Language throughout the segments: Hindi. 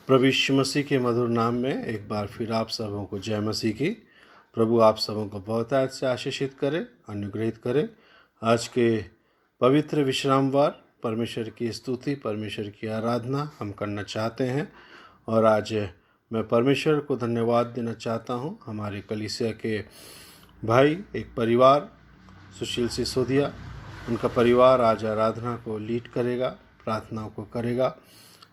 प्रभु यीशु मसीह के मधुर नाम में एक बार फिर आप सबों को जय मसीह की। प्रभु आप सबों को बहुत आज से आशीषित करे, अनुग्रहित करे। आज के पवित्र विश्रामवार परमेश्वर की स्तुति, परमेश्वर की आराधना हम करना चाहते हैं। और आज मैं परमेश्वर को धन्यवाद देना चाहता हूं। हमारे कलीसिया के भाई, एक परिवार सुशील सिसोदिया, उनका परिवार आज आराधना को लीड करेगा, प्रार्थनाओं को करेगा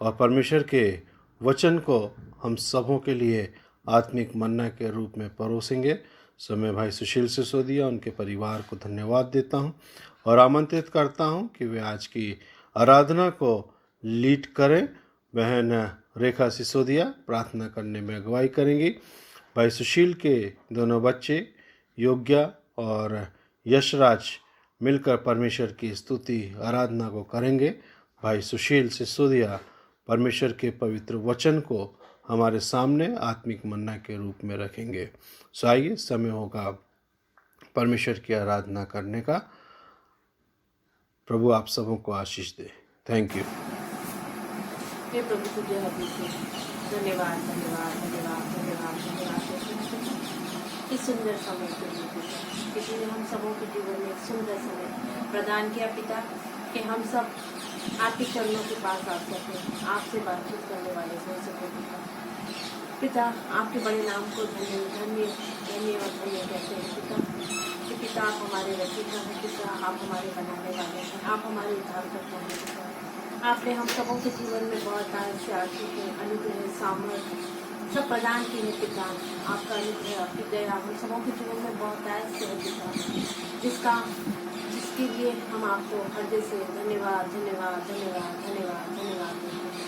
और परमेश्वर के वचन को हम सबों के लिए आत्मिक मन्ना के रूप में परोसेंगे। सो मैं भाई सुशील सिसोदिया, उनके परिवार को धन्यवाद देता हूं और आमंत्रित करता हूं कि वे आज की आराधना को लीड करें। बहन रेखा सिसोदिया प्रार्थना करने में अगुवाई करेंगी। भाई सुशील के दोनों बच्चे योग्या और यशराज मिलकर परमेश्वर की स्तुति आराधना को करेंगे। भाई सुशील सिसोदिया परमेश्वर के पवित्र वचन को हमारे सामने आत्मिक मन्ना के रूप में रखेंगे। सो आइए, समय होगा परमेश्वर की आराधना करने का। प्रभु आप सबों को आशीष दे। Thank you. हे प्रभु, तुझे धन्यवाद धन्यवाद धन्यवाद धन्यवाद धन्यवाद इस सुंदर समय के लिए किसी ने हम सबों के जीवन में एक सुंदर समय प्रदान किया पिता, कि हम सब आपके चरणों के पास आ सकें, आपसे बातचीत करने वाले हो सके पिता। आपके बड़े नाम को धन्य धन्य धन्य और धन्य कहते हैं पिता, कि पिता आप हमारे रचयिता हैं पिता, आप हमारे बनाने वाले हैं, आप हमारे उद्धारकर्ता हैं पिता। आपने हम सबों के जीवन में बहुत आय से आशीष अनुग्रह सामर्थ्य सब प्रदान किए हैं पिता। आपका अनुग्रह, आपकी दया हम सबों के जीवन में बहुत आय से है पिता, जिसके लिए हम आपको हृदय से धन्यवाद धन्यवाद धन्यवाद धन्यवाद धन्यवाद देते हैं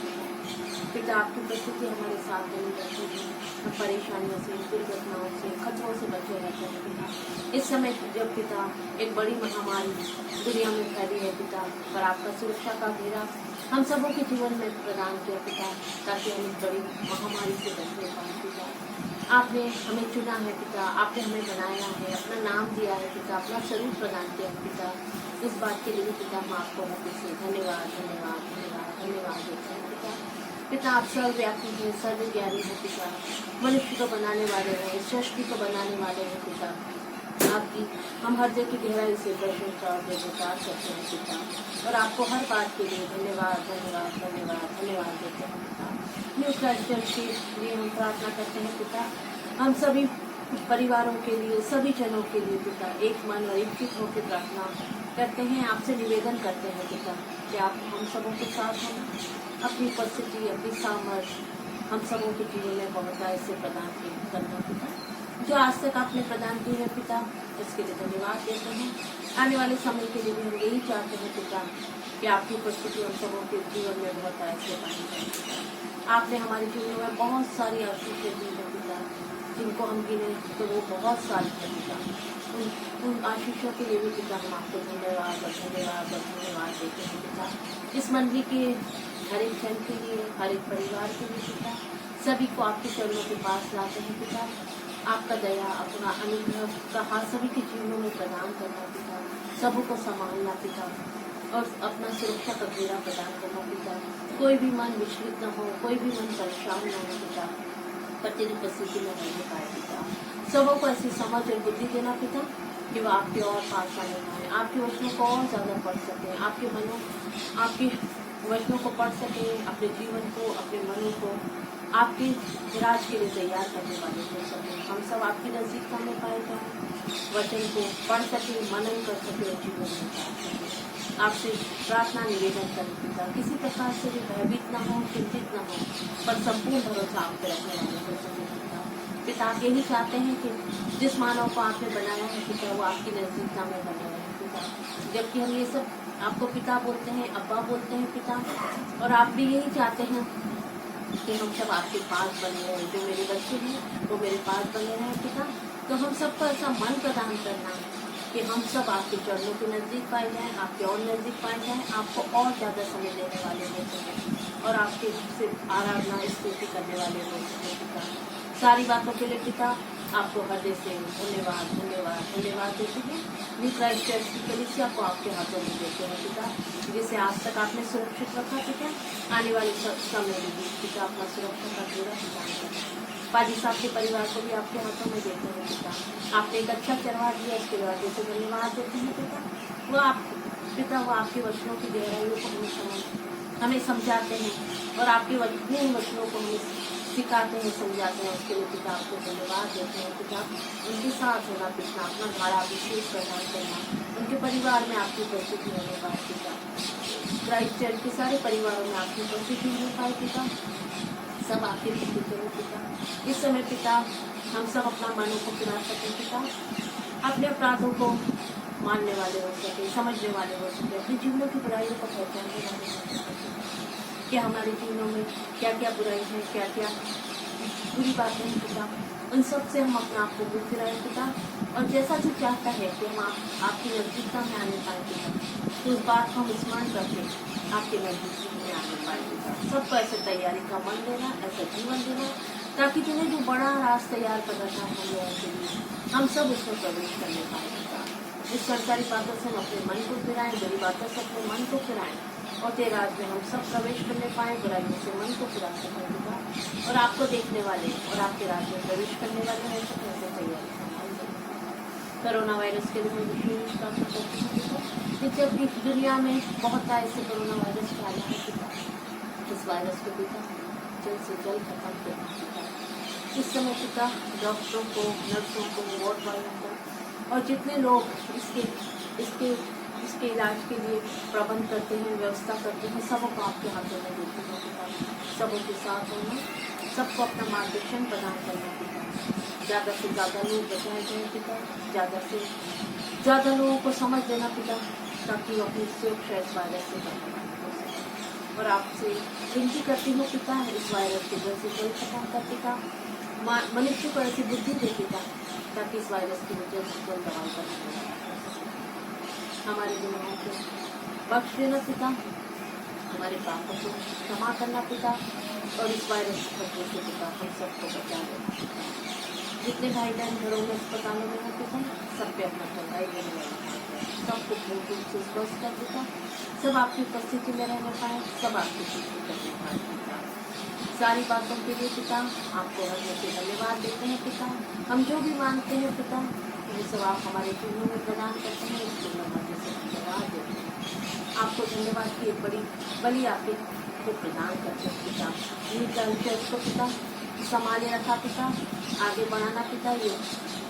पिता। आपकी प्रस्तुति हमारे साथ बनी रहती है, हम परेशानियों से, दुर्घटनाओं से, खतरों से बचे रहते हैं पिता। इस समय जब पिता एक बड़ी महामारी दुनिया में फैली है पिता, पर आपका सुरक्षा का घेरा हम सबों के जीवन में प्रदान किया पिता, ताकि हम इस बड़ी महामारी से बचने पाए पिता। आपने हमें चुना है पिता, आपने हमें बनाया है, अपना नाम दिया है पिता, अपना स्वरूप प्रदान किया है पिता। इस बात के लिए पिता हम आपको हृदय से धन्यवाद धन्यवाद धन्यवाद धन्यवाद देते हैं पिता। पिता आप सर्वव्यापी हैं, सर्वज्ञानी हैं पिता, मनुष्य को बनाने वाले हैं, सृष्टि को बनाने वाले हैं पिता। आपकी हम हृदय की गहराई से प्रशंसा और जयकार करते हैं पिता, और आपको हर बात के लिए धन्यवाद धन्यवाद धन्यवाद धन्यवाद देते हैं पिता। न्यूज़ चर्च के लिए हम प्रार्थना करते हैं पिता, हम सभी परिवारों के लिए, सभी जनों के लिए पिता एक मन और एकजुट होकर प्रार्थना करते हैं, आपसे निवेदन करते हैं पिता कि आप हम सबों के साथ हम अपनी उपस्थिति, अपनी सामर्थ्य हम सबों के जीवन में बहुत ऐसे प्रदान करना पिता, जो आज तक आपने प्रदान की है पिता, इसके लिए धन्यवाद देते हैं। आने वाले समय के लिए भी हम यही चाहते हैं पिता कि आपकी उपस्थिति हम सबों के जीवन में बहुत ऐसे पाई जाए पिता। आपने हमारे जीवन में बहुत सारी आशीषें दी है पिता, जिनको हम गिने तो वो बहुत सारी है पिता। उन आशीषों के लिए भी पिता हम आपको धन्यवाद और धन्यवाद और धन्यवाद देते हैं पिता। इस मंदिर के हर एक जन के लिए, हर एक परिवार के लिए पिता, सभी को आपके चरणों के पास लाते हैं पिता। आपका दया, अपना अनुग्रह का हाथ सभी के जीवनों में प्रदान करना पिता, सबों को संभालना पिता, और अपना सुरक्षा का घेरा प्रदान करना पिता। कोई भी मन विचलित न हो, कोई भी मन परेशान न हो पिता, पर तेरी उपस्थिति में रहने पाए पिता। सबों को ऐसी समझ और बुद्धि देना पिता कि वह आपके और पास आने पाए, आपके वचनों को और ज़्यादा पढ़ सकें, आपके वचनों को पढ़ सकें, अपने जीवन को, अपने मनों को आपके राज के लिए तैयार करने वाले हो सके। हम सब आपकी नज़दीकता में पाए जाएं, वचन को पढ़ सके, मनन कर सके और जीवन में पा सके। आपसे प्रार्थना निवेदन करें पिता, किसी प्रकार से भी भयभीत न हो, चिंतित न हो, पर संपूर्ण भरोसा आप पे रखने वाले हो सके पिता। पिता आप यही चाहते हैं कि जिस मानव को आपने बनाया है पिता, वो आपकी नज़दीकता में बने रहे पिता। जबकि हम ये सब आपको पिता बोलते हैं, अब्बा बोलते हैं पिता, और आप भी यही चाहते हैं कि हम सब आपके पास बने रहे। जो मेरे बच्चे हैं वो मेरे पास बने रहे पिता। तो हम सबको ऐसा मन प्रदान करना कि हम सब आपके चरणों के नज़दीक पाए जाएं, आपके और नज़दीक पाए जाएं, आपको और ज़्यादा समय देने वाले हो सकें और आपके से आराधना स्तुति करने वाले हो सकें पिता। सारी बातों के लिए पिता आपको हृदय से धन्यवाद धन्यवाद धन्यवाद देते हैं। न्यू क्राइस्ट चर्च की कलीसिया को आपके हाथों में देते हैं पिता, जिसे आज तक आपने सुरक्षित रखा पिता। आने वाले समय में भी पिता अपना सुरक्षा का पूरा इंतजाम करें। पादी साहब के परिवार को भी आपके हाथों में देते हैं पिता। आपने एक अच्छा चरवाह दिया, इसके दरवाजे से धन्यवाद देते हैं पिता। वो आप पिता वो आपके वचनों की गहराइयों को हमें समझाते हैं और आपके वचनों को हमें सिखाते हैं, समझाते हैं। उसके लिए पिता आपको धन्यवाद देते हैं पिता। उनके साथ होना पिता, अपना भाड़ा विशेष प्रदान करना, उनके परिवार में आपकी उपस्थिति होने पाए पिता। क्राइस्ट चर्च के सारे परिवारों में आपकी उपस्थिति होने पाए पिता। सब आपके स्तुति करें पिता। इस समय पिता हम सब अपना मनों को फिरा सकें पिता, अपने अपराधों को मानने वाले हो सके, समझने वाले हो सके, अपने जीवनों की बुराइयों को पहचानने वाले हो सके कि हमारे जीवनों में क्या क्या बुराई है, क्या क्या बुरी बातें हैं पिता। उन सब से हम अपने आप को दूर फिराएं पिता, और जैसा जो चाहता है कि हम आपकी नजदीकता में आने पाए पिता, तो उस बात को हम स्मरण करके आपके नजदीक में आने पाए पिता। सबको ऐसे तैयारी का मन देना, ऐसा जीवन देना, ताकि तुम्हें जो बड़ा राज तैयार कर रखा है हम लोगों के लिए, हम सब उसमें प्रवेश करने पाए पिता। इस संसारी बातों से हम अपने मन को फिराएं, बुरी बातों से अपने मन को फिराएं, और तेरे राज में हम सब प्रवेश करने पाए, बुराइयों से मन को फिरा सकें पिता, और आपको देखने वाले और आपके राज में प्रवेश करने वाले हैं सब ऐसे तैयारी संभाल दें। कोरोना वायरस के लिए मैं विशेष प्रार्थना करती हूँ पिता, क्योंकि अभी दुनिया में बहुत ऐसे कोरोना वायरस फैला है पिता। इस वायरस को पिता जल्द से जल्द खत्म करना पिता। इस समय पिता डॉक्टरों को, नर्सों को, वार्ड बॉयों को और जितने लोग इसके इलाज के लिए प्रबंध करते हैं, व्यवस्था करते हैं, सबों को आपके हाथों में देते हैं पिता। सबों के साथ होना, सबको अपना मार्गदर्शन प्रदान करना पिता। ज़्यादा से ज़्यादा लोग बचाए जाएँ पिता, ज़्यादा से ज़्यादा लोगों को समझ देना पिता, ताकि वो अपनी सुरक्षा इस वायरस से बचाए हो सके। और आपसे विनती करती हूँ पिता, इस वायरस के जल्द से जल्द खत्म कर पिता। मनुष्य को ऐसी बुद्धि दे पिता, ताकि इस वायरस की वजह से जल्द दवाई करना हमारे गुनाहों को बख्श देना पिता, हमारे पापों को क्षमा करना पिता, और इस वायरस के खतरे से पिता हम सबको बचा लेना पिता। जितने भाई बहन घरों में, अस्पतालों में हैं पिता, सब पे अपना चंगाई देने वाला, सबको पूर्ण रूप से स्वस्थ कर पिता, सब आपकी उपस्थिति में रहने पाए, सब आपकी खुशी करने पाए पिता। सारी बातों के लिए पिता आपको हृदय से धन्यवाद देते हैं पिता। हम जो भी मांगते हैं पिता, वो सब आप हमारे जीवनों में प्रदान करते हैं, इसके लिए हृदय से धन्यवाद देते हैं। आपको धन्यवाद की एक बड़ी बलि आपको प्रदान करते हैं पिता। न्यू चर्च को पिता संभाले रखा पिता, आगे बढ़ाना पिता। ये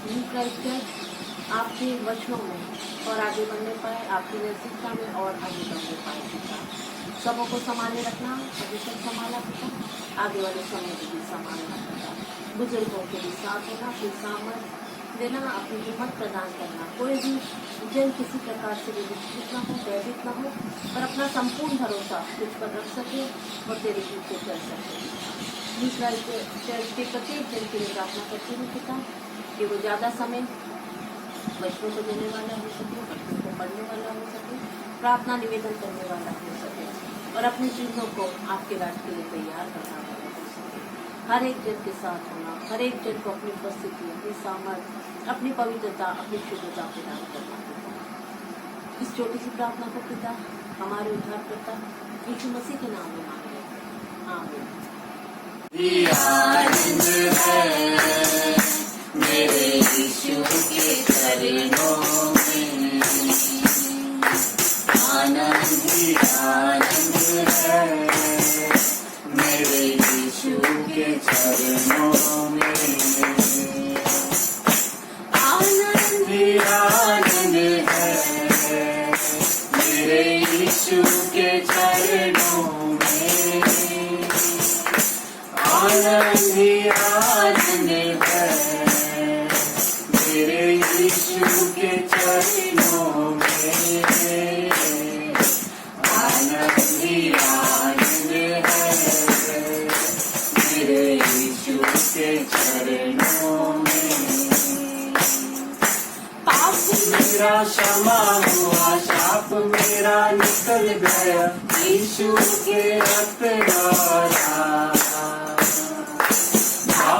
न्यू चर्च आपके वचनों में और आगे बढ़ने पाए, आपकी नजदीकता में और आगे बढ़ने पाए पिता। सबों को संभाले रखना, अभी तक संभाला पिता, आगे वाले समय को भी संभालना पिता। बुजुर्गों के भी साथ होना, फिर सामर्थ देना, अपनी हिम्मत प्रदान करना, कोई भी जन किसी प्रकार से विचलित न हो, भयभीत न हो, और अपना संपूर्ण भरोसा तुझ पर रख सके और तेरे पीछे चल सके। दूसरा चर्च के प्रत्येक जन के लिए प्रार्थना करती हूँ पिता, कि वो ज़्यादा समय बच्चों को देने वाला हो सके, बच्चों को पढ़ने वाला हो सके, प्रार्थना निवेदन करने वाला हो सके, और अपने जीवनों को आपके राज के लिए तैयार करना वाला हो सके। हर एक जन के साथ होना, हर एक जन को अपनी उपस्थिति, अपनी सामर्थ्य, अपनी पवित्रता, अपनी शुद्धता प्रदान करना पिता। इस छोटी सी प्रार्थना को पिता हमारे उद्धारकर्ता यीशु मसीह के नाम में मांग रहे हैं, आमीन। मेरे यीशु के चरणों में आनंद ही आनंद है। मेरे यीशु के चरणों में आनंद ही आनंद है। मेरे यीशु के चरणों में आनंद ही आनंद है। मेरे यीशु के चरणों में आनंद ही आनंद है। मेरे यीशु के चरणों में पाप मेरा क्षमा हुआ, शाप मेरा निकल गया, यीशु के रक्त द्वारा।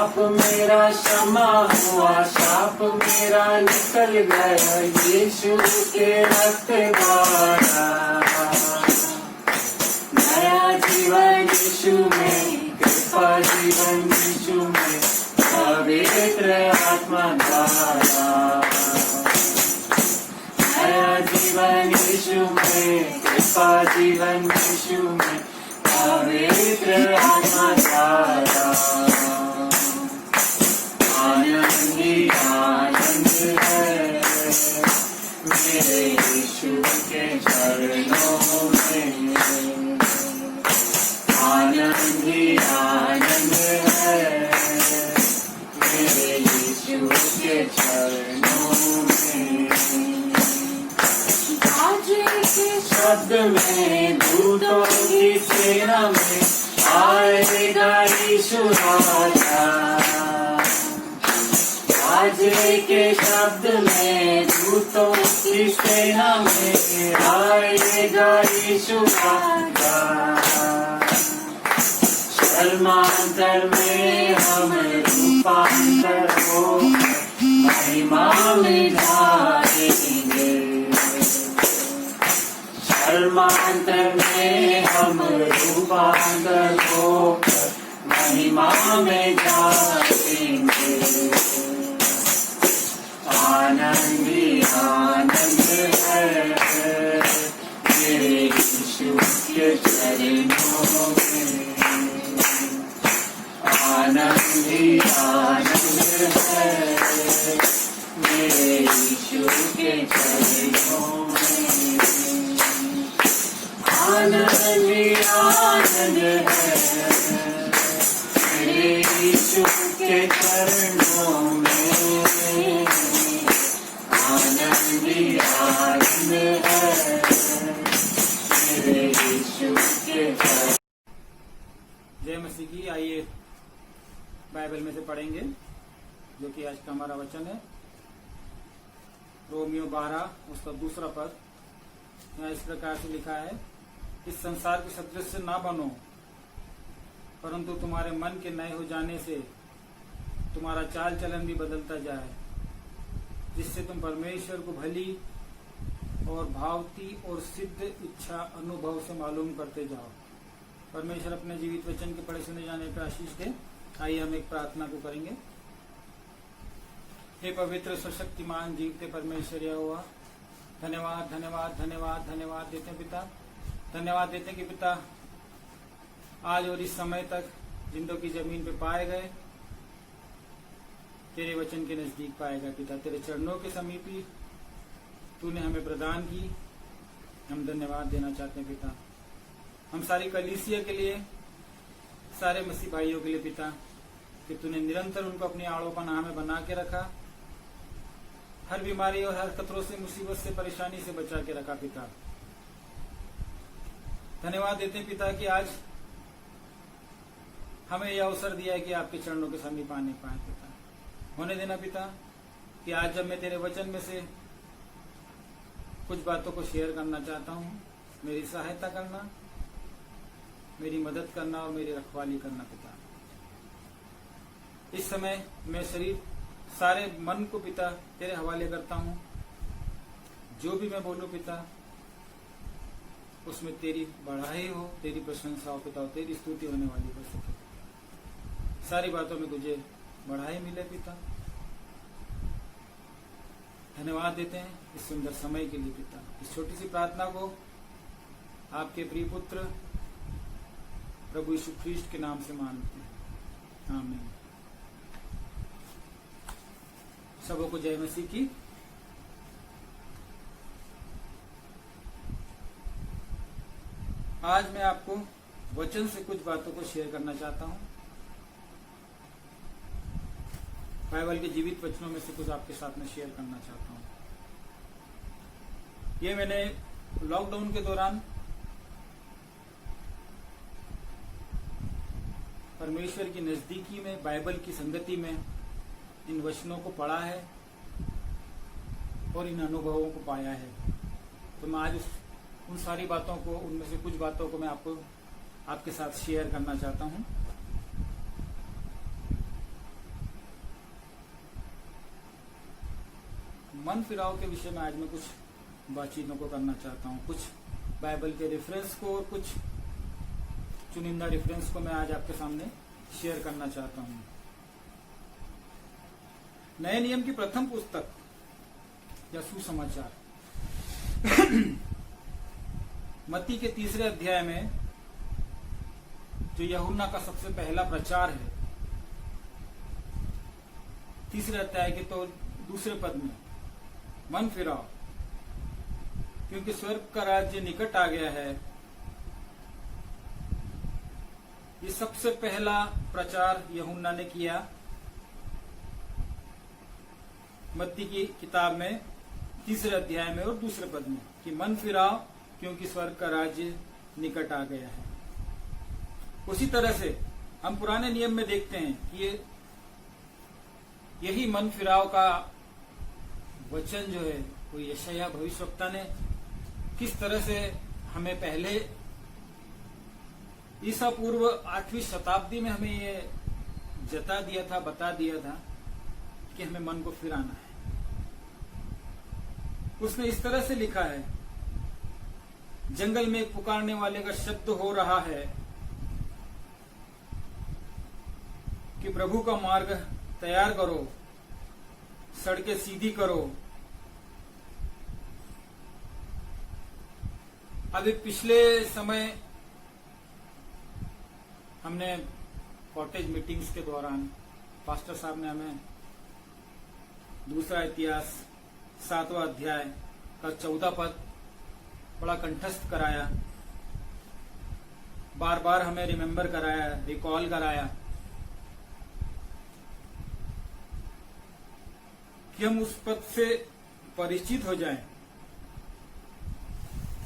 पाप मेरा क्षमा हुआ, शाप मेरा निकल गया यीशु के रक्त द्वारा। नया जीवन यीशु में, कृपा जीवन यीशु में, पवित्र आत्मा द्वारा। नया जीवन यीशु में, कृपा जीवन यीशु में, पवित्र आत्मा द्वारा। आनंद ही आनंद है मेरे यीशु के चरणों में। आनंद ही आनंद है मेरे यीशु के चरणों में। शब्द में दूतों की सेना में आएगा यीशु राजा। आज के शब्द में दूतों की सेना में आएगा यीशु राजा। शर्मांतर में हम रूपांतर हो महिमा में जाएंगे। शर्मांतर में हम रूपांतर हो महिमा में जाएंगे। आनंद ही आनंद है मेरे यीशु के चरणों में। आनंद ही आनंद है मेरे यीशु के चरणों में। आनंद ही आनंद है मेरे यीशु के चरणों में। आनंद ही आनंद है मेरे यीशु के चरणों। जय मसीह की। आइए बाइबल में से पढ़ेंगे जो कि आज का हमारा वचन है। रोमियो 12 उसका दूसरा पद। यहाँ इस प्रकार से लिखा है, इस संसार के सदृश ना बनो, परंतु तुम्हारे मन के नए हो जाने से तुम्हारा चाल चलन भी बदलता जाए, जिससे तुम परमेश्वर को भली और भावती और सिद्ध इच्छा अनुभव से मालूम करते जाओ। परमेश्वर अपने जीवित वचन के पढ़े सुने जाने पर आशीष दे। आइए हम एक प्रार्थना को करेंगे। हे पवित्र सशक्तिमान जीवते परमेश्वर यहोवा, धन्यवाद धन्यवाद धन्यवाद धन्यवाद देते हैं पिता। धन्यवाद देते हैं कि पिता आज और इस समय तक जिंदों की जमीन पे पाए गए, तेरे वचन के नजदीक पाए गए पिता। तेरे चरणों के समीप ही तूने हमें प्रदान की। हम धन्यवाद देना चाहते हैं पिता। हम सारी कलीसिया के लिए, सारे मसीह भाइयों के लिए पिता, कि तूने निरंतर उनको अपनी आड़ों पनाह में बना के रखा। हर बीमारी और हर खतरों से, मुसीबत से, परेशानी से बचा के रखा पिता। धन्यवाद देते हैं पिता कि आज हमें यह अवसर दिया है कि आपके चरणों के समीप आने पाए पिता। होने देना पिता कि आज जब मैं तेरे वचन में से कुछ बातों को शेयर करना चाहता हूँ, मेरी सहायता करना, मेरी मदद करना और मेरी रखवाली करना पिता। इस समय मैं शरीर, सारे मन को पिता तेरे हवाले करता हूँ। जो भी मैं बोलूं पिता, उसमें तेरी बढ़ाई हो, तेरी प्रशंसा हो पिता, और तेरी स्तुति होने वाली हो सके। सारी बातों में तुझे बढ़ाई मिले पिता। धन्यवाद देते हैं इस सुंदर समय के लिए पिता। इस छोटी सी प्रार्थना को आपके प्रिय पुत्र प्रभु यीशु ख्रीस्ट के नाम से मांगते हैं, आमीन। सबों को जय मसीह की। आज मैं आपको वचन से कुछ बातों को शेयर करना चाहता हूं। बाइबल के जीवित वचनों में से कुछ आपके साथ में शेयर करना चाहता हूं। ये मैंने लॉकडाउन के दौरान परमेश्वर की नजदीकी में, बाइबल की संगति में इन वचनों को पढ़ा है और इन अनुभवों को पाया है। तो मैं आज उन सारी बातों को, उनमें से कुछ बातों को मैं आपके साथ शेयर करना चाहता हूं। मन फिराव के विषय में आज मैं कुछ बातचीतों को करना चाहता हूँ। कुछ बाइबल के रेफरेंस को और कुछ चुनिंदा रेफरेंस को मैं आज आपके सामने शेयर करना चाहता हूँ। नए नियम की प्रथम पुस्तक या सुसमाचार मत्ती के 3 अध्याय में जो यूहन्ना का सबसे पहला प्रचार है, 3 अध्याय के तो 2 पद में, मन फिराओ क्योंकि स्वर्ग का राज्य निकट आ गया है। ये सबसे पहला प्रचार यूहन्ना ने किया मत्ती की किताब में 3 अध्याय में और 2 पद में कि मन फिराओ क्योंकि स्वर्ग का राज्य निकट आ गया है। उसी तरह से हम पुराने नियम में देखते हैं कि यही मन फिराव का वचन जो है वो यशायाह भविष्यवक्ता ने किस तरह से हमें पहले ईसा पूर्व 8वीं शताब्दी में हमें ये जता दिया था, बता दिया था कि हमें मन को फिराना है। उसने इस तरह से लिखा है, जंगल में एक पुकारने वाले का शब्द हो रहा है कि प्रभु का मार्ग तैयार करो, सड़कें सीधी करो। अभी पिछले समय हमने कॉटेज मीटिंग्स के दौरान पास्टर साहब ने हमें 2 इतिहास 7वां अध्याय का 14 पद बड़ा कंठस्थ कराया, बार बार हमें रिमेम्बर कराया, रिकॉल कराया कि हम उस पद से परिचित हो जाएं।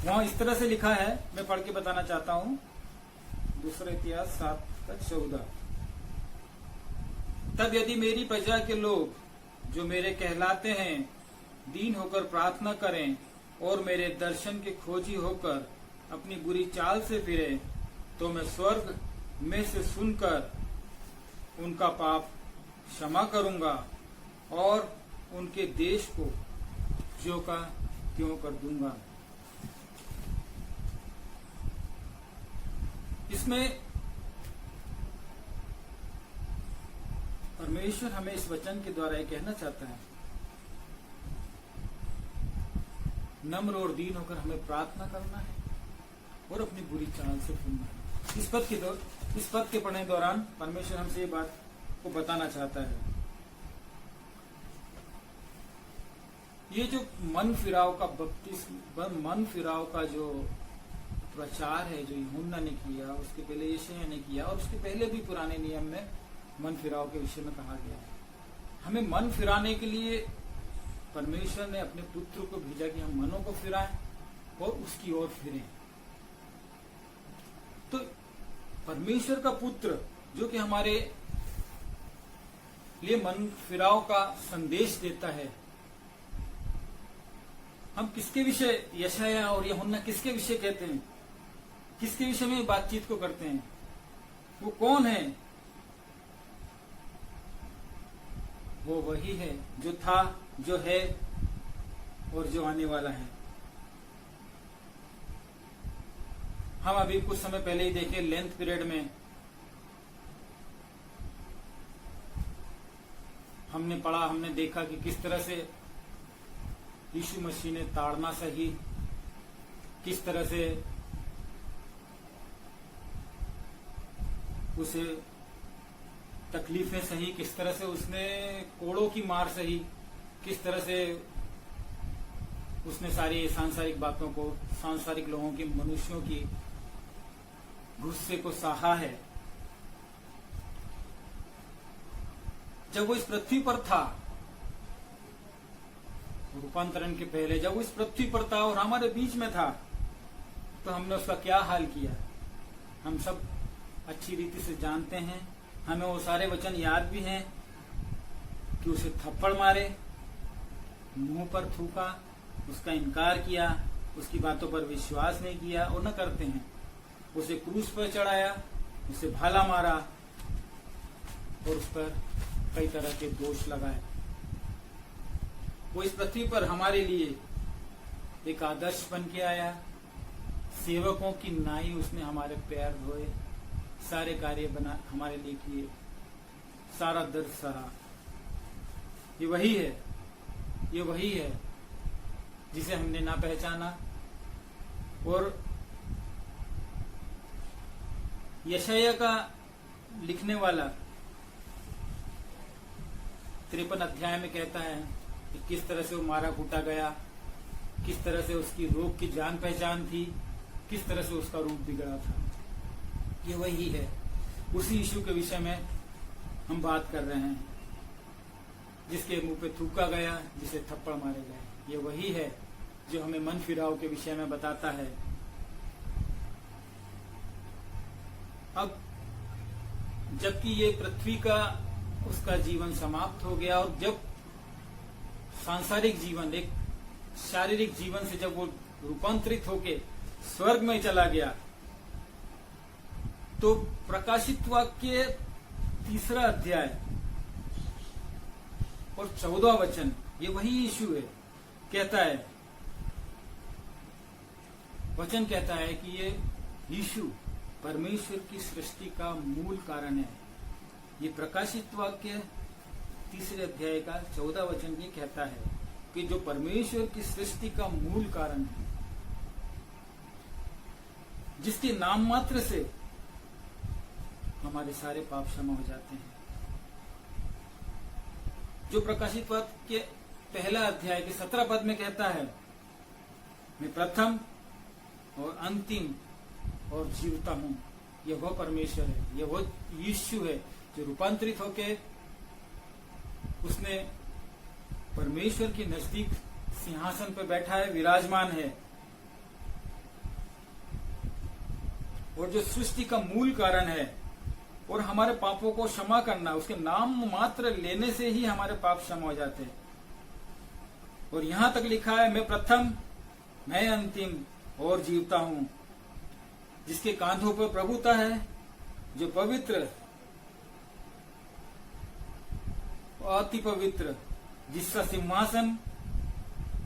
वहां इस तरह से लिखा है, मैं पढ़ के बताना चाहता हूं। 2 इतिहास 7:14। तब यदि मेरी प्रजा के लोग जो मेरे कहलाते हैं दीन होकर प्रार्थना करें और मेरे दर्शन के खोजी होकर अपनी बुरी चाल से फिरे, तो मैं स्वर्ग में से सुनकर उनका पाप क्षमा करूंगा और उनके देश को ज्यों का त्यों कर दूंगा। इसमें परमेश्वर हमें इस वचन के द्वारा ये कहना चाहता है, नम्र और दीन होकर हमें प्रार्थना करना है और अपनी बुरी चाल से फिरना है। इस पद के पढ़ने दौरान परमेश्वर हमसे ये बात को बताना चाहता है। ये जो मन फिराव का जो प्रचार है जो यूहन्ना ने किया, उसके पहले यशायाह ने किया और उसके पहले भी पुराने नियम में मन फिराव के विषय में कहा गया है। हमें मन फिराने के लिए परमेश्वर ने अपने पुत्र को भेजा कि हम मनों को फिराएं और उसकी ओर फिरें। तो परमेश्वर का पुत्र जो कि हमारे लिए मन फिराव का संदेश देता है, हम किसके विषय यशायाह और यूहन्ना किसके विषय कहते हैं, किसके विषय में बातचीत को करते हैं? वो कौन है? वो वही है जो था, जो है और जो आने वाला है। हम अभी कुछ समय पहले ही देखे, लेंथ पीरियड में हमने पढ़ा, हमने देखा कि किस तरह से यीशु मसीह ने ताड़ना सही, किस तरह से उसे तकलीफें सही, किस तरह से उसने कोड़ों की मार सही, किस तरह से उसने सारी सांसारिक बातों को, सांसारिक लोगों की, मनुष्यों की गुस्से को सहा है। जब वो इस पृथ्वी पर था, रूपांतरण के पहले जब वो इस पृथ्वी पर था और हमारे बीच में था, तो हमने उसका क्या हाल किया हम सब अच्छी रीति से जानते हैं। हमें वो सारे वचन याद भी हैं कि उसे थप्पड़ मारे, मुंह पर थूका, उसका इनकार किया, उसकी बातों पर विश्वास नहीं किया और न करते हैं। उसे क्रूस पर चढ़ाया, उसे भाला मारा और उस पर कई तरह के दोष लगाए। वो इस पृथ्वी पर हमारे लिए एक आदर्श बन के आया। सेवकों की नाई उसने हमारे पैर धोए, सारे कार्य बना हमारे लिए किए, सारा दर्द सहा। ये वही है, ये वही है जिसे हमने ना पहचाना। और यशाया का लिखने वाला 53 अध्याय में कहता है कि किस तरह से वो मारा कूटा गया, किस तरह से उसकी रोग की जान पहचान थी, किस तरह से उसका रूप बिगड़ा था। ये वही है, उसी यीशु के विषय में हम बात कर रहे हैं, जिसके मुंह पे थूका गया, जिसे थप्पड़ मारे गए। ये वही है जो हमें मन फिराव के विषय में बताता है। अब जबकि ये पृथ्वी का उसका जीवन समाप्त हो गया, और जब सांसारिक जीवन, एक शारीरिक जीवन से जब वो रूपांतरित होके स्वर्ग में चला गया, तो प्रकाशित वाक्य 3 अध्याय और 14 वचन, ये वही यीशु है। कहता है, वचन कहता है कि ये यीशु परमेश्वर की सृष्टि का मूल कारण है। ये प्रकाशित वाक्य 3 अध्याय का 14 वचन ये कहता है कि जो परमेश्वर की सृष्टि का मूल कारण है, जिसके नाम मात्र से हमारे सारे पाप क्षमा हो जाते हैं। जो प्रकाशित वाक्य 1 अध्याय के 17 पद में कहता है, मैं प्रथम और अंतिम और जीवता हूं। यह वो परमेश्वर है, यह वो यीशु है जो रूपांतरित होके उसने परमेश्वर के नजदीक सिंहासन पर बैठा है, विराजमान है। और जो सृष्टि का मूल कारण है, और हमारे पापों को क्षमा करना, उसके नाम मात्र लेने से ही हमारे पाप क्षमा हो जाते हैं। और यहां तक लिखा है, मैं प्रथम, मैं अंतिम और जीवता हूं। जिसके कांधों पर प्रभुता है, जो पवित्र, अति पवित्र, जिसका सिंहासन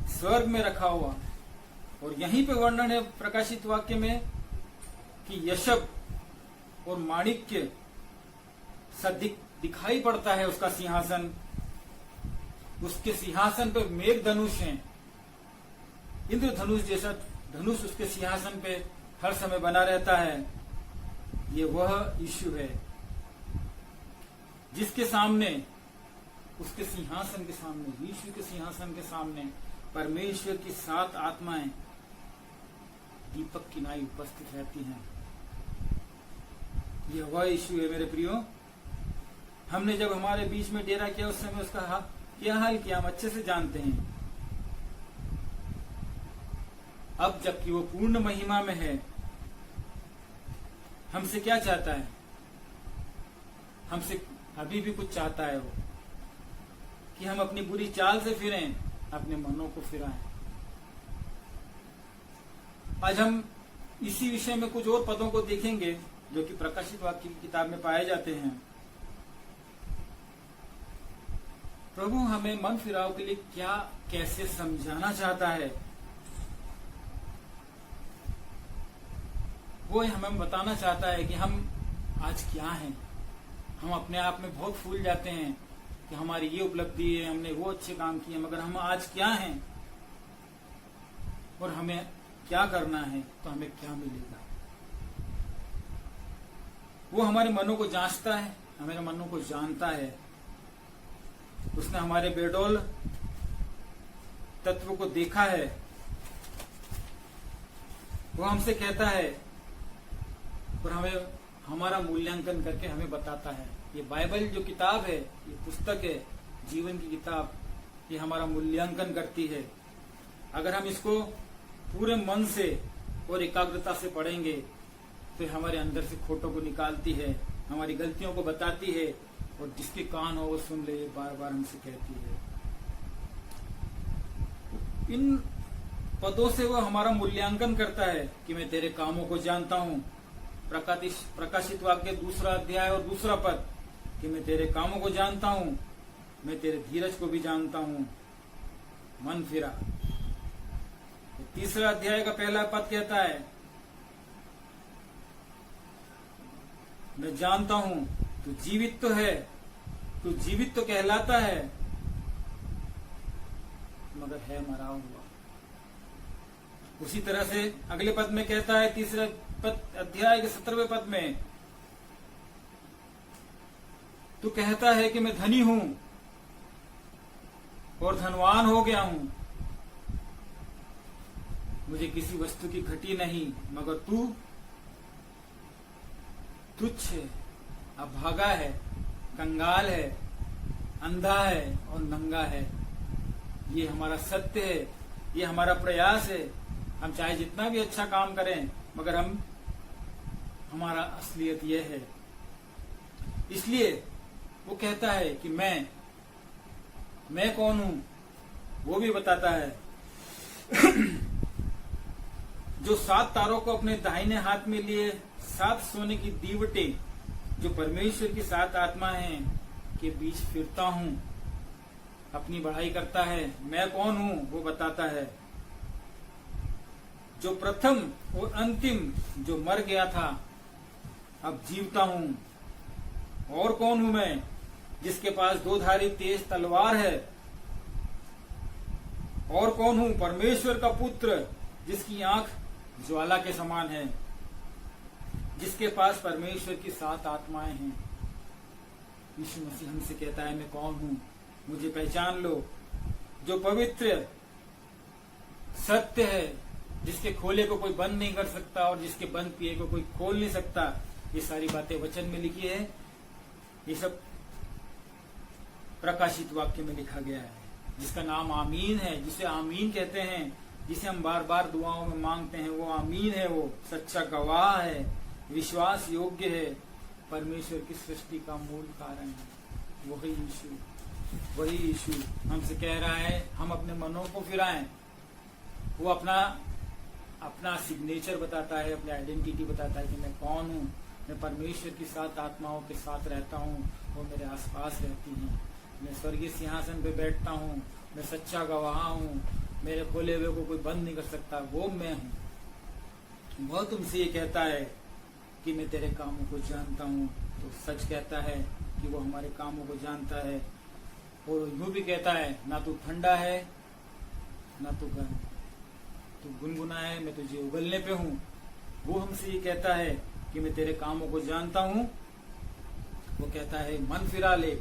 स्वर्ग में रखा हुआ। और यहीं पे वर्णन है प्रकाशित वाक्य में कि यशब और माणिक्य सा दिखाई पड़ता है उसका सिंहासन। उसके सिंहासन पर मेघ धनुष है, इंद्रधनुष जैसा धनुष उसके सिंहासन पे हर समय बना रहता है। ये वह यीशु है जिसके सामने, उसके सिंहासन के सामने, यीशु के सिंहासन के सामने परमेश्वर की 7 आत्माएं दीपक की नाई उपस्थित रहती हैं। यह वह यीशु है मेरे प्रियो। हमने जब हमारे बीच में डेरा किया, उस समय उसका क्या हाल किया हम अच्छे से जानते हैं। अब जबकि वो पूर्ण महिमा में है, हमसे क्या चाहता है? हमसे अभी भी कुछ चाहता है वो, कि हम अपनी बुरी चाल से फिरें, अपने मनों को फिराएं। आज हम इसी विषय में कुछ और पदों को देखेंगे जो कि प्रकाशित वाक्य की किताब में पाए जाते हैं। प्रभु हमें मन फिराव के लिए क्या, कैसे समझाना चाहता है, वो हमें बताना चाहता है कि हम आज क्या हैं। हम अपने आप में बहुत फूल जाते हैं कि हमारी ये उपलब्धि है, हमने वो अच्छे काम किए, मगर हम आज क्या हैं और हमें क्या करना है, तो हमें क्या मिलेगा। वो हमारे मनों को जांचता है, हमारे मनों को जानता है। उसने हमारे बेडौल तत्व को देखा है। वो हमसे कहता है और हमें हमारा मूल्यांकन करके हमें बताता है। ये बाइबल जो किताब है, ये पुस्तक है, जीवन की किताब, ये हमारा मूल्यांकन करती है। अगर हम इसको पूरे मन से और एकाग्रता से पढ़ेंगे तो हमारे अंदर से खोटों को निकालती है, हमारी गलतियों को बताती है, और जिसके कान हो वो सुन ले, ये बार बार हमसे कहती है। इन पदों से वो हमारा मूल्यांकन करता है कि मैं तेरे कामों को जानता हूँ। प्रकाशित वाक्य 2 अध्याय और 2 पद, कि मैं तेरे कामों को जानता हूँ, मैं तेरे धीरज को भी जानता हूँ, मन फिरा। तीसरा अध्याय का पहला पद कहता है, मैं जानता हूं तू जीवित तो है, तू जीवित तो कहलाता है, मगर है मरा हुआ। उसी तरह से अगले पद में कहता है, तीसरे पद अध्याय के 17वें पद में, तू कहता है कि मैं धनी हूं और धनवान हो गया हूं, मुझे किसी वस्तु की घटी नहीं, मगर तू तुच्छ है, अभागा है, कंगाल है, अंधा है और नंगा है। ये हमारा सत्य है, ये हमारा प्रयास है। हम चाहे जितना भी अच्छा काम करें, मगर हमारा असलियत ये है। इसलिए वो कहता है कि मैं कौन हूं, वो भी बताता है। जो 7 तारों को अपने दाहिने हाथ में लिए 7 सोने की दीवटें, जो परमेश्वर की 7 आत्मा हैं के बीच फिरता हूं, अपनी बढ़ाई करता है। मैं कौन हूं वो बताता है। जो प्रथम और अंतिम, जो मर गया था, अब जीवता हूं। और कौन हूं मैं, जिसके पास 2 धारी तेज तलवार है। और कौन हूं, परमेश्वर का पुत्र, जिसकी आंख ज्वाला के समान है, जिसके पास परमेश्वर की 7 आत्माएं हैं। यीशु मसीह हमसे कहता है, मैं कौन हूं, मुझे पहचान लो। जो पवित्र सत्य है, जिसके खोले को कोई बंद नहीं कर सकता और जिसके बंद किए को कोई खोल नहीं सकता। ये सारी बातें वचन में लिखी है, ये सब प्रकाशित वाक्य में लिखा गया है, जिसका नाम आमीन है, जिसे आमीन कहते हैं, जिसे हम बार बार दुआओं में मांगते हैं। वो आमीन है, वो सच्चा गवाह है, विश्वास योग्य है, परमेश्वर की सृष्टि का मूल कारण है। वही यीशु हमसे कह रहा है, हम अपने मनों को फिराएं। वो अपना सिग्नेचर बताता है, अपनी आइडेंटिटी बताता है कि मैं कौन हूँ। मैं परमेश्वर की 7 आत्माओं के साथ रहता हूँ, वो मेरे आसपास रहती हैं। मैं स्वर्गीय सिंहासन पे बैठता हूँ, मैं सच्चा गवाह हूँ, मेरे खोले हुए को कोई बंद नहीं कर सकता, वो मैं हूँ। वह तुमसे ये कहता है कि मैं तेरे कामों को जानता हूँ, तो सच कहता है कि वो हमारे कामों को जानता है। और यूं भी कहता है, ना तू ठंडा है ना तू गर्म, तू गुनगुना है, मैं तुझे उगलने पे हूँ। वो हमसे ये कहता है कि मैं तेरे कामों को जानता हूँ। वो कहता है, मन फिरा ले,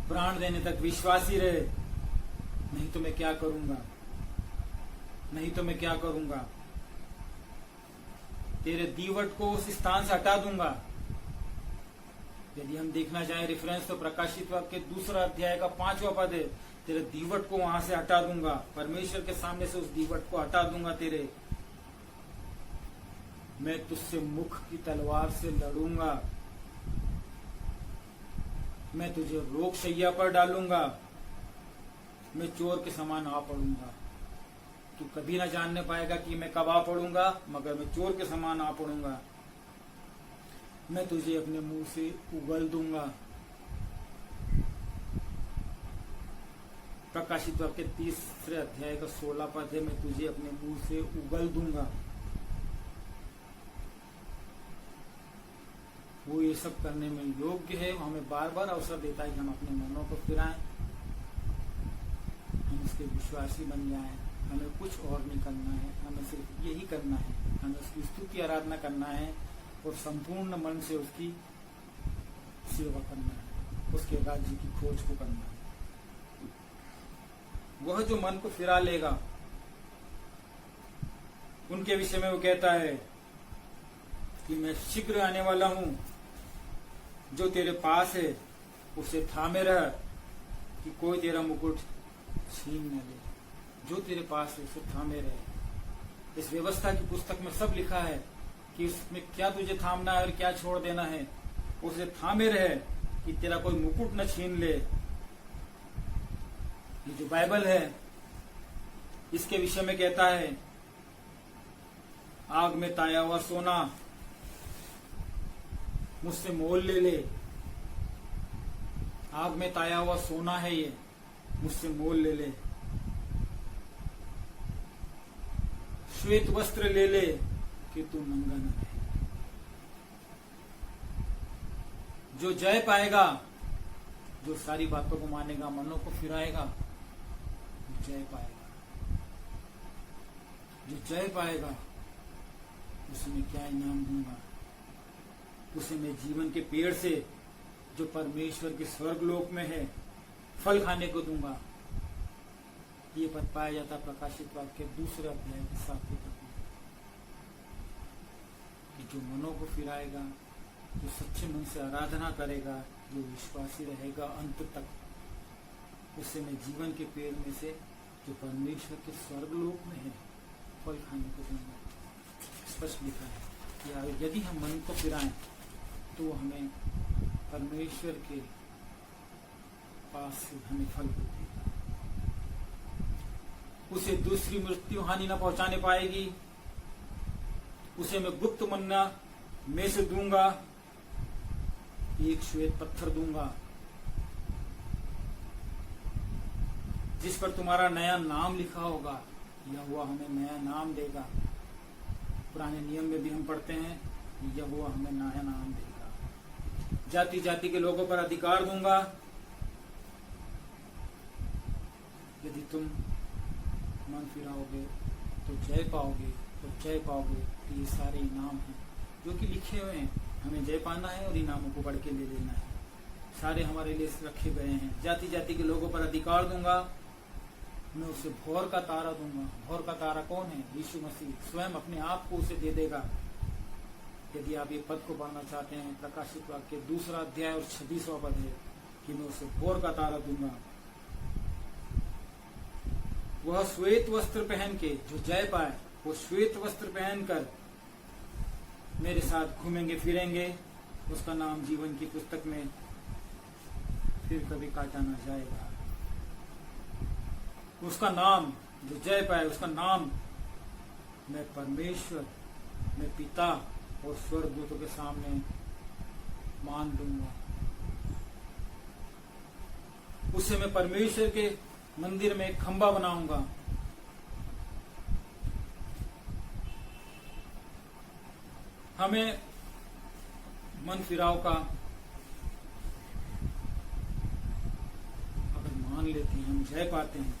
प्राण देने तक विश्वासी रहे, नहीं तो मैं क्या करूंगा, नहीं तो मैं क्या करूंगा। तेरे दीवट को उस स्थान से हटा दूंगा। यदि हम देखना चाहें रेफरेंस, तो प्रकाशित वाक्य 2 अध्याय का 5वां पद है। तेरे दीवट को वहां से हटा दूंगा, परमेश्वर के सामने से उस दीवट को हटा दूंगा तेरे। मैं तुझसे मुख की तलवार से लड़ूंगा, मैं तुझे रोग शैया पर डालूंगा, मैं चोर के समान आ पड़ूंगा। तू कभी ना जानने पाएगा कि मैं कब आ पड़ूंगा, मगर मैं चोर के समान आ पड़ूंगा। मैं तुझे अपने मुंह से उगल दूंगा। प्रकाशित वाक्य 3 अध्याय का 16 पद है, मैं तुझे अपने मुंह से उगल दूंगा। वो ये सब करने में योग्य है। हमें बार बार अवसर देता है कि हम अपने मनों को फिराएं, हम उसके विश्वासी बन जाएं। हमें कुछ और नहीं करना है, हमें सिर्फ यही करना है, हमें उसकी स्तुति आराधना करना है और संपूर्ण मन से उसकी सेवा करना है, उसके राज्य की खोज को करना है। वह जो मन को फिरा लेगा, उनके विषय में वो कहता है कि मैं शीघ्र आने वाला हूं। जो तेरे पास है उसे थामे रह, कि कोई तेरा मुकुट छीन न ले। जो तेरे पास है उसे थामे रहे। इस व्यवस्था की पुस्तक में सब लिखा है कि उसमें क्या तुझे थामना है और क्या छोड़ देना है। उसे थामे रहे कि तेरा कोई मुकुट न छीन ले। ये जो बाइबल है, इसके विषय में कहता है, आग में ताया हुआ सोना मुझसे मोल ले ले। आग में ताया हुआ सोना है ये, मुझसे मोल ले ले, श्वेत वस्त्र ले ले कि तू नंगा न रहे। जो जय पाएगा, जो सारी बातों को मानेगा, मनों को फिराएगा, जय पाएगा। जो जय पाएगा उसे मैं क्या इनाम दूंगा? उसे मैं जीवन के पेड़ से, जो परमेश्वर के स्वर्ग लोक में है, फल खाने को दूंगा। ये पद पाया जाता प्रकाशित वाक्य 2 अध्याय के 7वें पद में, कि जो मनों को फिराएगा, जो सच्चे मन से आराधना करेगा, जो विश्वासी रहेगा अंत तक, उससे मैं जीवन के पेड़ में से, जो परमेश्वर के स्वर्ग लोक में है, फल खाने को दूंगा। स्पष्ट लिखा है कि यदि हम मन को फिराएं तो हमें परमेश्वर के पास से हमें फल देगा। उसे दूसरी मृत्यु हानि न पहुंचाने पाएगी। उसे मैं गुप्त मन्ना में से दूंगा, एक श्वेत पत्थर दूंगा जिस पर तुम्हारा नया नाम लिखा होगा। यहोवा हमें नया नाम देगा। पुराने नियम में भी हम पढ़ते हैं, यहोवा हमें नया नाम देगा। जाति जाति के लोगों पर अधिकार दूंगा। यदि तुम मन फिराओगे तो जय पाओगे, तो जय पाओगे। तो ये सारे इनाम हैं जो कि लिखे हुए हैं। हमें जय पाना है और इनामों को बढ़ के ले लेना है। सारे हमारे लिए रखे गए हैं। जाति जाति के लोगों पर अधिकार दूंगा। मैं उसे भोर का तारा दूंगा। भोर का तारा कौन है? यीशु मसीह स्वयं अपने आप को उसे दे देगा। यदि आप ये पद को पढ़ना चाहते हैं, प्रकाशित वाक्य 2 अध्याय और 26वां पद है कि मैं उसे भोर का तारा दूंगा। वह श्वेत वस्त्र पहन के, जो जय पाए, वो श्वेत वस्त्र पहनकर मेरे साथ घूमेंगे फिरेंगे। उसका नाम जीवन की पुस्तक में फिर कभी काटा ना जाएगा। उसका नाम, जो जय पाए, उसका नाम मैं परमेश्वर, मैं पिता और स्वर्गदूतों के सामने मान लूंगा। उसे मैं परमेश्वर के मंदिर में एक खंबा बनाऊंगा। हमें मन फिराव का अगर मान लेते हैं, हम जय पाते हैं,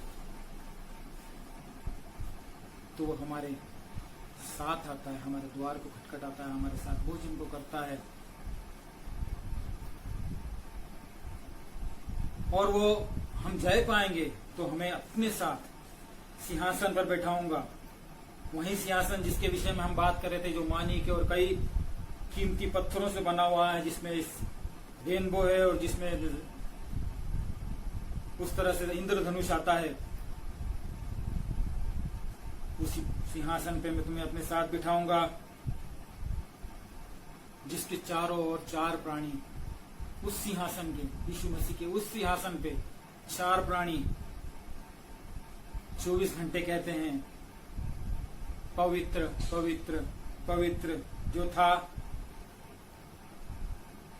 तो वो हमारे साथ आता है, हमारे द्वार को खटखटाता है, हमारे साथ भोजन को करता है। और वो हम जय पाएंगे तो हमें अपने साथ सिंहासन पर बैठाऊंगा। वही सिंहासन जिसके विषय में हम बात कर रहे थे, जो मानिक और कई कीमती पत्थरों से बना हुआ है, जिसमें रेनबो है और जिसमें उस तरह से इंद्रधनुष आता है। उसी सिंहासन पे मैं तुम्हें अपने साथ बिठाऊंगा, जिसके चारों ओर 4 प्राणी, उस सिंहासन के, यीशु मसीह के उस सिंहासन पे 4 प्राणी 24 घंटे कहते हैं, पवित्र पवित्र पवित्र, जो था,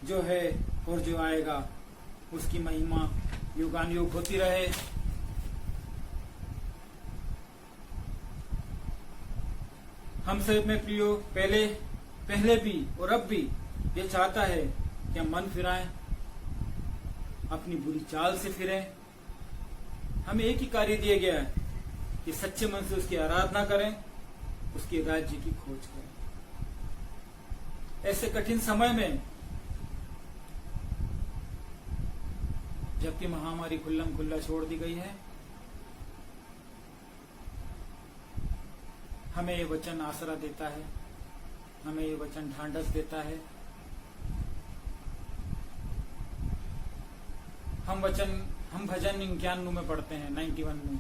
जो है और जो आएगा, उसकी महिमा युगानुयुग होती रहे। हमसे में प्रियो पहले भी और अब भी ये चाहता है कि हम मन फिराएं, अपनी बुरी चाल से फिरें। हमें एक ही कार्य दिया गया है कि सच्चे मन से उसकी आराधना करें, उसके राज्य की खोज करें। ऐसे कठिन समय में, जबकि महामारी खुल्लम खुल्ला छोड़ दी गई है, हमें ये वचन आसरा देता है, हमें ये वचन ढांढस देता है। हम भजन 91 में पढ़ते हैं, 91 में,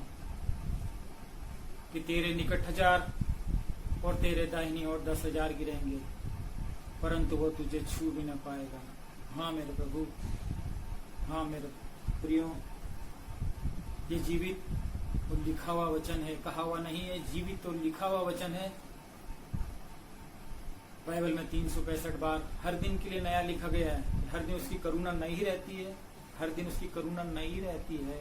कि तेरे निकट 1000 और तेरे दाहिनी ओर 10,000 गिरेंगे, परंतु वो तुझे छू भी न पाएगा। हाँ मेरे प्रभु, हाँ मेरे प्रियो, ये जीवित और लिखा हुआ वचन है, कहा हुआ नहीं है, जीवित और लिखा हुआ वचन है। बाइबल में 365 बार हर दिन के लिए नया लिखा गया है। हर दिन उसकी करुणा नहीं रहती है, हर दिन उसकी करुणा नहीं रहती है।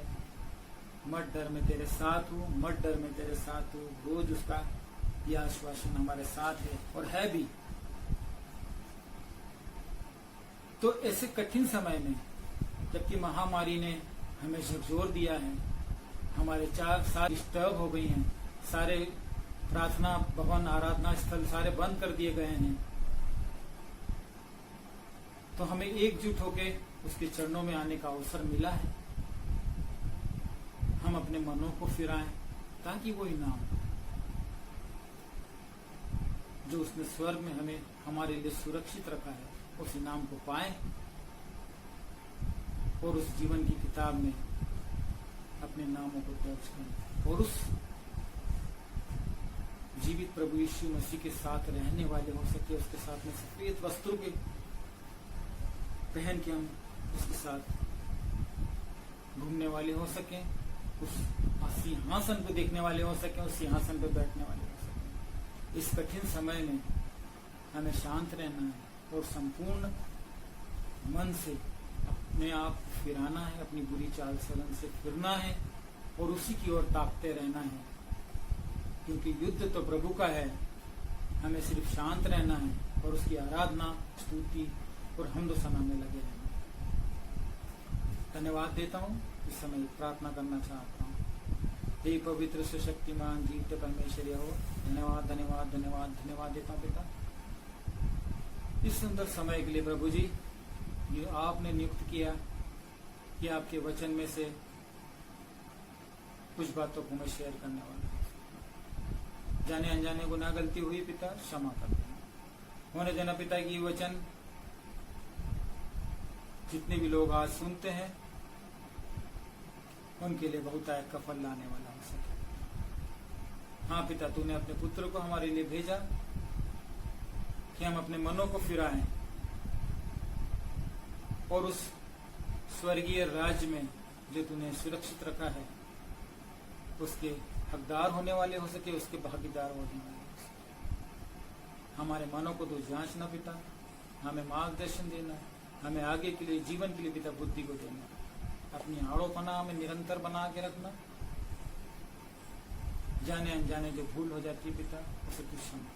मत डर मैं तेरे साथ हूँ, मत डर मैं तेरे साथ हूँ। रोज उसका यह आश्वासन हमारे साथ है और है भी। तो ऐसे कठिन समय में, जबकि महामारी ने हमें झकझोर दिया है, हमारे चार सारे डिस्टर्ब हो गई हैं, सारे प्रार्थना भवन आराधना स्थल सारे बंद कर दिए गए हैं, तो हमें एकजुट होके उसके चरणों में आने का अवसर मिला है। हम अपने मनों को फिराएं ताकि वो इनाम जो उसने स्वर्ग में हमें हमारे लिए सुरक्षित रखा है, उस इनाम को पाएं और उस जीवन की किताब में अपने नामों को दर्ज करें और उस जीवित प्रभु यीशु मसीह के साथ रहने वाले हो सके, उसके साथ में सफेद वस्त्र के पहन के हम उसके साथ घूमने वाले हो सके, उस सिंहासन को देखने वाले हो सके, उस सिंहासन पर बैठने वाले हो सके। इस कठिन समय में हमें शांत रहना है और संपूर्ण मन से अपने आप फिराना है, अपनी बुरी चाल चलन से फिरना है और उसी की ओर ताकते रहना है, क्योंकि युद्ध तो प्रभु का है। हमें सिर्फ शांत रहना है और उसकी आराधना, स्तुति और हमदोसना में लगे रहना। धन्यवाद देता हूँ, इस समय प्रार्थना करना चाहता हूँ। हे पवित्र सशक्तिमान जीवित परमेश्वर हो, धन्यवाद धन्यवाद धन्यवाद धन्यवाद देता हूँ पिता इस सुंदर समय के लिए। प्रभु जी, ये आपने नियुक्त किया कि आपके वचन में से कुछ बातों को मैं शेयर करने वाला हूं। जाने अनजाने गुनाह गलती हुई पिता क्षमा कर देना। होने देना पिता की वचन जितने भी लोग आज सुनते हैं उनके लिए बहुतायत का फल लाने वाला हो सके। हाँ पिता, तूने अपने पुत्र को हमारे लिए भेजा कि हम अपने मनों को फिराएं और उस स्वर्गीय राज्य में जो तूने सुरक्षित रखा है उसके हकदार होने वाले हो सके, उसके भागीदार होने वाले हो सके। हमारे मनों को तो जांचना पिता, हमें मार्गदर्शन देना, हमें आगे के लिए जीवन के लिए पिता बुद्धि को देना, अपनी आड़ोपना हमें निरंतर बना के रखना। जाने अनजाने जो भूल हो जाती है पिता, उसे कुछ क्षमा।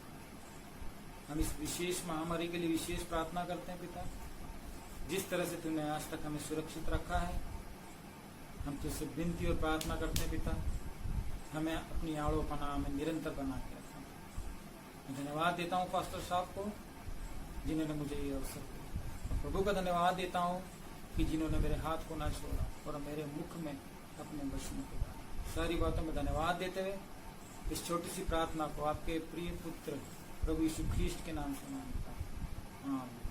हम इस विशेष महामारी के लिए विशेष प्रार्थना करते हैं पिता। जिस तरह से तूने आज तक हमें सुरक्षित रखा है, हम तुझसे विनती और प्रार्थना करते हैं पिता, हमें अपनी आड़ोपना हमें निरंतर बना के रखना। मैं धन्यवाद देता हूँ पास्टर साहब को जिन्होंने मुझे ये अवसर दिया, और प्रभु का धन्यवाद देता हूँ कि जिन्होंने मेरे हाथ को ना छोड़ा और मेरे मुख में अपने वचनों को डाला। सारी बातों में धन्यवाद देते हुए इस छोटी सी प्रार्थना को आपके प्रिय पुत्र प्रभु यीशु ख्रीस्ट के नाम से मांगता हूं। आमीन।